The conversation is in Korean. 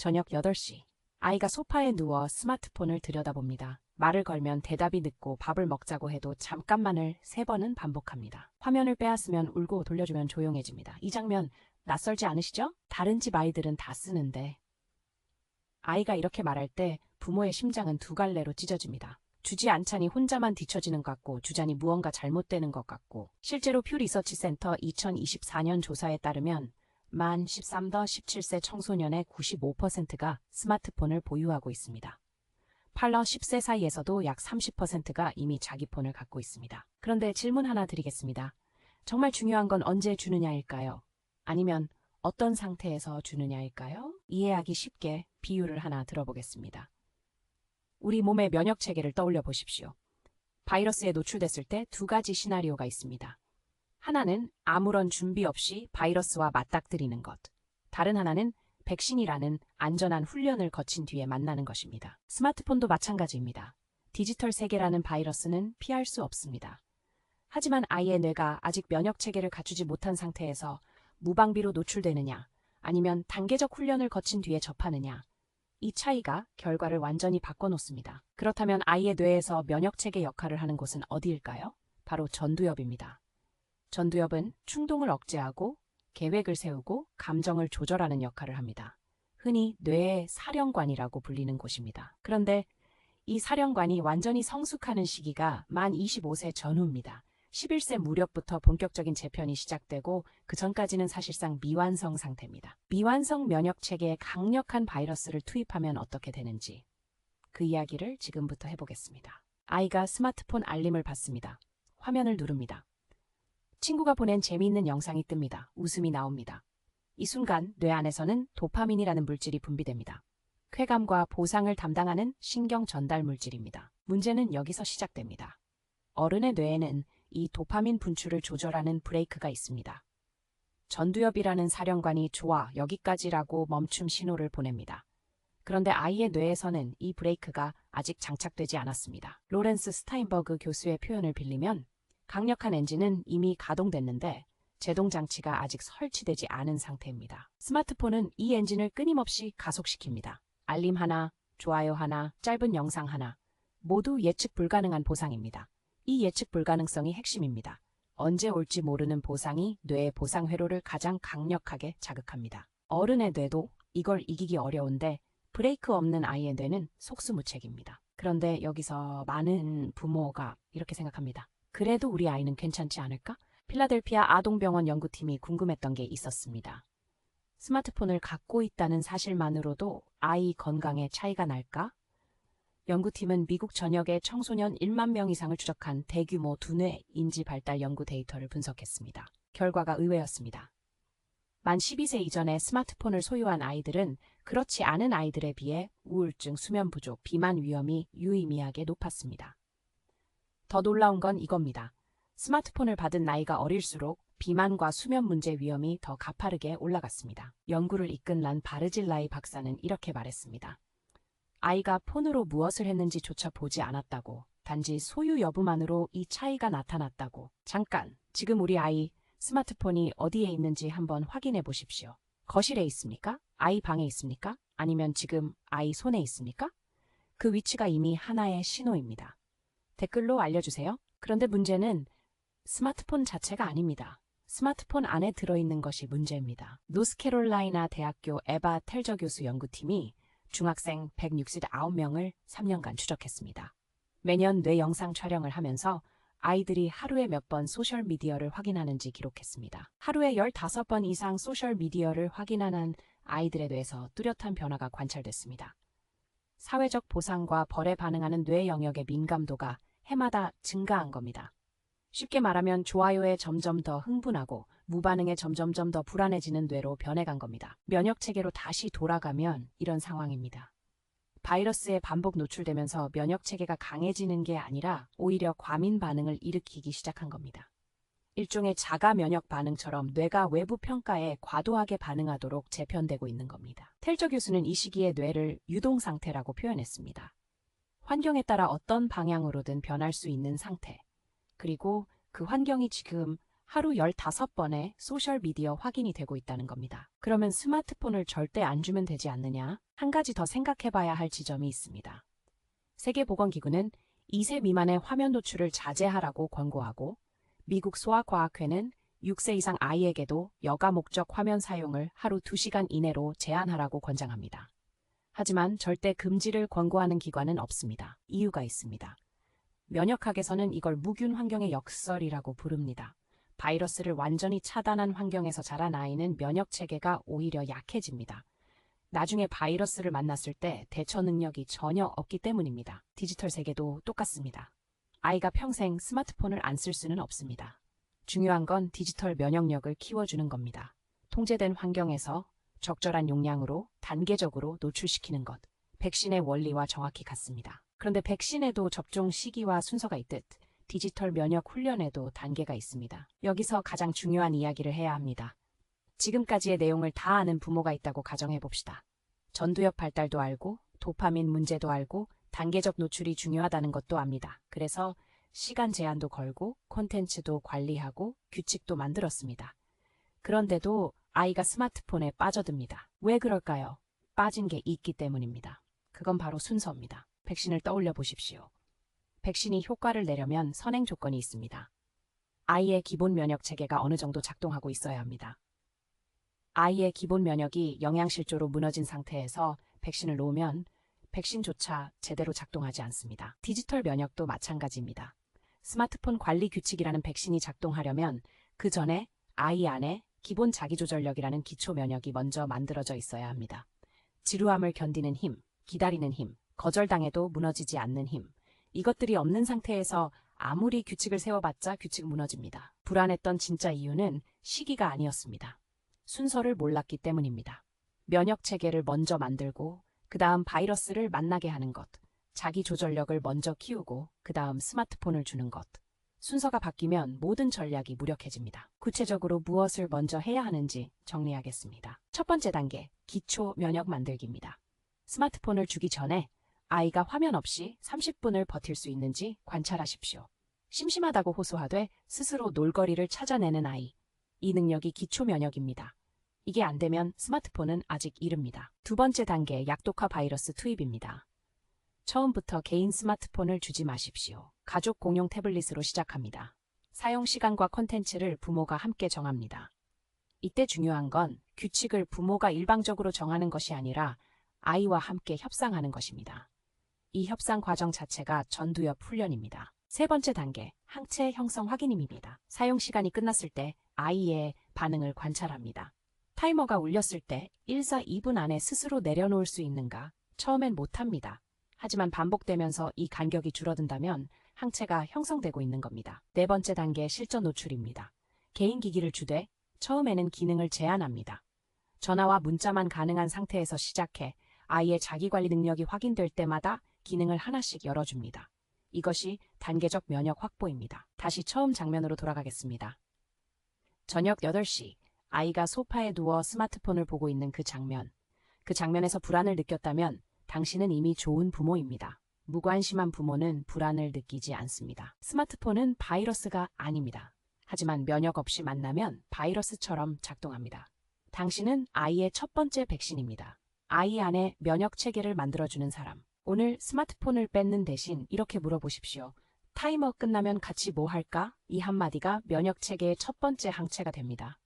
저녁 8시. 아이가 소파에 누워 스마트폰을 들여다봅니다. 말을 걸면 대답이 늦고 밥을 먹자고 해도 잠깐만을 3번은 반복합니다. 화면을 빼앗으면 울고 돌려주면 조용해집니다. 이 장면 낯설지 않으시죠? 다른 집 아이들은 다 쓰는데. 아이가 이렇게 말할 때 부모의 심장은 두 갈래로 찢어집니다. 주지 않자니 혼자만 뒤처지는 것 같고 주자니 무언가 잘못되는 것 같고. 실제로 퓨 리서치 센터 2024년 조사에 따르면 만 13-17세 청소년의 95%가 스마트폰을 보유하고 있습니다. 8-10세 사이에서도 약 30%가 이미 자기 폰을 갖고 있습니다. 그런데 질문 하나 드리겠습니다. 정말 중요한 건 언제 주느냐일까요? 아니면 어떤 상태에서 주느냐일까요? 이해하기 쉽게 비유를 하나 들어보겠습니다. 우리 몸의 면역 체계를 떠올려 보십시오. 바이러스에 노출됐을 때 2가지 시나리오가 있습니다. 하나는 아무런 준비 없이 바이러스와 맞닥뜨리는 것. 다른 하나는 백신이라는 안전한 훈련을 거친 뒤에 만나는 것입니다. 스마트폰도 마찬가지입니다. 디지털 세계라는 바이러스는 피할 수 없습니다. 하지만 아이의 뇌가 아직 면역 체계를 갖추지 못한 상태에서 무방비로 노출되느냐, 아니면 단계적 훈련을 거친 뒤에 접하느냐, 이 차이가 결과를 완전히 바꿔놓습니다. 그렇다면 아이의 뇌에서 면역 체계 역할을 하는 곳은 어디일까요? 바로 전두엽입니다. 전두엽은 충동을 억제하고 계획을 세우고 감정을 조절하는 역할을 합니다. 흔히 뇌의 사령관이라고 불리는 곳입니다. 그런데 이 사령관이 완전히 성숙하는 시기가 만 25세 전후입니다. 11세 무렵부터 본격적인 재편이 시작되고 그 전까지는 사실상 미완성 상태입니다. 미완성 면역 체계에 강력한 바이러스를 투입하면 어떻게 되는지 그 이야기를 지금부터 해보겠습니다. 아이가 스마트폰 알림을 받습니다. 화면을 누릅니다. 친구가 보낸 재미있는 영상이 뜹니다. 웃음이 나옵니다. 이 순간 뇌 안에서는 도파민이라는 물질이 분비됩니다. 쾌감과 보상을 담당하는 신경 전달 물질입니다. 문제는 여기서 시작됩니다. 어른의 뇌에는 이 도파민 분출을 조절하는 브레이크가 있습니다. 전두엽이라는 사령관이 좋아, 여기까지라고 멈춤 신호를 보냅니다. 그런데 아이의 뇌에서는 이 브레이크가 아직 장착되지 않았습니다. 로렌스 스타인버그 교수의 표현을 빌리면 강력한 엔진은 이미 가동됐는데 제동 장치가 아직 설치되지 않은 상태입니다. 스마트폰은 이 엔진을 끊임없이 가속시킵니다. 알림 하나, 좋아요 하나, 짧은 영상 하나, 모두 예측 불가능한 보상입니다. 이 예측 불가능성이 핵심입니다. 언제 올지 모르는 보상이 뇌의 보상 회로를 가장 강력하게 자극합니다. 어른의 뇌도 이걸 이기기 어려운데 브레이크 없는 아이의 뇌는 속수무책입니다. 그런데 여기서 많은 부모가 이렇게 생각합니다. 그래도 우리 아이는 괜찮지 않을까? 필라델피아 아동병원 연구팀이 궁금했던 게 있었습니다. 스마트폰을 갖고 있다는 사실만으로도 아이 건강에 차이가 날까? 연구팀은 미국 전역의 청소년 1만 명 이상을 추적한 대규모 두뇌 인지 발달 연구 데이터를 분석했습니다. 결과가 의외였습니다. 만 12세 이전에 스마트폰을 소유한 아이들은 그렇지 않은 아이들에 비해 우울증, 수면 부족, 비만 위험이 유의미하게 높았습니다. 더 놀라운 건 이겁니다. 스마트폰을 받은 나이가 어릴수록 비만과 수면 문제 위험이 더 가파르게 올라갔습니다. 연구를 이끈 란 바르질라이 박사는 이렇게 말했습니다. 아이가 폰으로 무엇을 했는지조차 보지 않았다고, 단지 소유 여부만으로 이 차이가 나타났다고. 잠깐, 지금 우리 아이 스마트폰이 어디에 있는지 한번 확인해 보십시오. 거실에 있습니까? 아이 방에 있습니까? 아니면 지금 아이 손에 있습니까? 그 위치가 이미 하나의 신호입니다. 댓글로 알려주세요. 그런데 문제는 스마트폰 자체가 아닙니다. 스마트폰 안에 들어있는 것이 문제입니다. 노스캐롤라이나 대학교 에바 텔저 교수 연구팀이 중학생 169명을 3년간 추적했습니다. 매년 뇌 영상 촬영을 하면서 아이들이 하루에 몇 번 소셜미디어를 확인하는지 기록했습니다. 하루에 15번 이상 소셜미디어를 확인하는 아이들의 뇌에서 뚜렷한 변화가 관찰됐습니다. 사회적 보상과 벌에 반응하는 뇌 영역의 민감도가 해마다 증가한 겁니다. 쉽게 말하면 좋아요에 점점 더 흥분하고 무반응에 점점점 더 불안해지는 뇌로 변해간 겁니다. 면역체계로 다시 돌아가면 이런 상황입니다. 바이러스에 반복 노출되면서 면역체계가 강해지는 게 아니라 오히려 과민 반응을 일으키기 시작한 겁니다. 일종의 자가 면역 반응처럼 뇌가 외부 평가에 과도하게 반응하도록 재편되고 있는 겁니다. 텔저 교수는 이 시기의 뇌를 유동 상태라고 표현했습니다. 환경에 따라 어떤 방향으로든 변할 수 있는 상태. 그리고 그 환경이 지금 하루 15번의 소셜미디어 확인이 되고 있다는 겁니다. 그러면 스마트폰을 절대 안 주면 되지 않느냐? 한 가지 더 생각해봐야 할 지점이 있습니다. 세계보건기구는 2세 미만의 화면 노출을 자제하라고 권고하고, 미국 소아과학회는 6세 이상 아이에게도 여가 목적 화면 사용을 하루 2시간 이내로 제한하라고 권장합니다. 하지만 절대 금지를 권고하는 기관은 없습니다. 이유가 있습니다. 면역학에서는 이걸 무균 환경의 역설이라고 부릅니다. 바이러스를 완전히 차단한 환경에서 자란 아이는 면역 체계가 오히려 약해집니다. 나중에 바이러스를 만났을 때 대처 능력이 전혀 없기 때문입니다. 디지털 세계도 똑같습니다. 아이가 평생 스마트폰을 안 쓸 수는 없습니다. 중요한 건 디지털 면역력을 키워주는 겁니다. 통제된 환경에서 적절한 용량으로 단계적으로 노출시키는 것. 백신의 원리와 정확히 같습니다. 그런데 백신에도 접종 시기와 순서가 있듯 디지털 면역 훈련에도 단계가 있습니다. 여기서 가장 중요한 이야기를 해야 합니다. 지금까지의 내용을 다 아는 부모가 있다고 가정해 봅시다. 전두엽 발달도 알고 도파민 문제도 알고 단계적 노출이 중요하다는 것도 압니다. 그래서 시간 제한도 걸고 콘텐츠도 관리하고 규칙도 만들었습니다. 그런데도 아이가 스마트폰에 빠져듭니다. 왜 그럴까요? 빠진 게 있기 때문입니다. 그건 바로 순서입니다. 백신을 떠올려 보십시오. 백신이 효과를 내려면 선행 조건이 있습니다. 아이의 기본 면역 체계가 어느 정도 작동하고 있어야 합니다. 아이의 기본 면역이 영양실조로 무너진 상태에서 백신을 놓으면 백신조차 제대로 작동하지 않습니다. 디지털 면역도 마찬가지입니다. 스마트폰 관리 규칙이라는 백신이 작동하려면 그 전에 아이 안에 기본 자기조절력이라는 기초 면역이 먼저 만들어져 있어야 합니다. 지루함을 견디는 힘, 기다리는 힘, 거절당해도 무너지지 않는 힘. 이것들이 없는 상태에서 아무리 규칙을 세워봤자 규칙 무너집니다. 불안했던 진짜 이유는 시기가 아니었습니다. 순서를 몰랐기 때문입니다. 면역 체계를 먼저 만들고 그 다음 바이러스를 만나게 하는 것. 자기 조절력을 먼저 키우고 그 다음 스마트폰을 주는 것. 순서가 바뀌면 모든 전략이 무력해집니다. 구체적으로 무엇을 먼저 해야 하는지 정리하겠습니다. 첫 번째 단계, 기초 면역 만들기입니다. 스마트폰을 주기 전에 아이가 화면 없이 30분을 버틸 수 있는지 관찰하십시오. 심심하다고 호소하되 스스로 놀거리를 찾아내는 아이. 이 능력이 기초 면역입니다. 이게 안 되면 스마트폰은 아직 이릅니다. 두 번째 단계, 약독화 바이러스 투입입니다. 처음부터 개인 스마트폰을 주지 마십시오. 가족 공용 태블릿으로 시작합니다. 사용 시간과 콘텐츠를 부모가 함께 정합니다. 이때 중요한 건 규칙을 부모가 일방적으로 정하는 것이 아니라 아이와 함께 협상하는 것입니다. 이 협상 과정 자체가 전두엽 훈련입니다. 세 번째 단계, 항체 형성 확인입니다. 사용 시간이 끝났을 때 아이의 반응을 관찰합니다. 타이머가 울렸을 때 1-2분 안에 스스로 내려놓을 수 있는가? 처음엔 못합니다. 하지만 반복되면서 이 간격이 줄어든다면 항체가 형성되고 있는 겁니다. 네 번째 단계, 실전 노출입니다. 개인 기기를 주되 처음에는 기능을 제한합니다. 전화와 문자만 가능한 상태에서 시작해 아이의 자기관리 능력이 확인될 때마다 기능을 하나씩 열어줍니다. 이것이 단계적 면역 확보입니다. 다시 처음 장면으로 돌아가겠습니다. 저녁 8시, 아이가 소파에 누워 스마트폰을 보고 있는 그 장면. 그 장면에서 불안을 느꼈다면 당신은 이미 좋은 부모입니다. 무관심한 부모는 불안을 느끼지 않습니다. 스마트폰은 바이러스가 아닙니다. 하지만 면역 없이 만나면 바이러스처럼 작동합니다. 당신은 아이의 첫 번째 백신입니다. 아이 안에 면역 체계를 만들어주는 사람. 오늘 스마트폰을 뺏는 대신 이렇게 물어보십시오. 타이머 끝나면 같이 뭐 할까? 이 한마디가 면역 체계의 첫 번째 항체가 됩니다.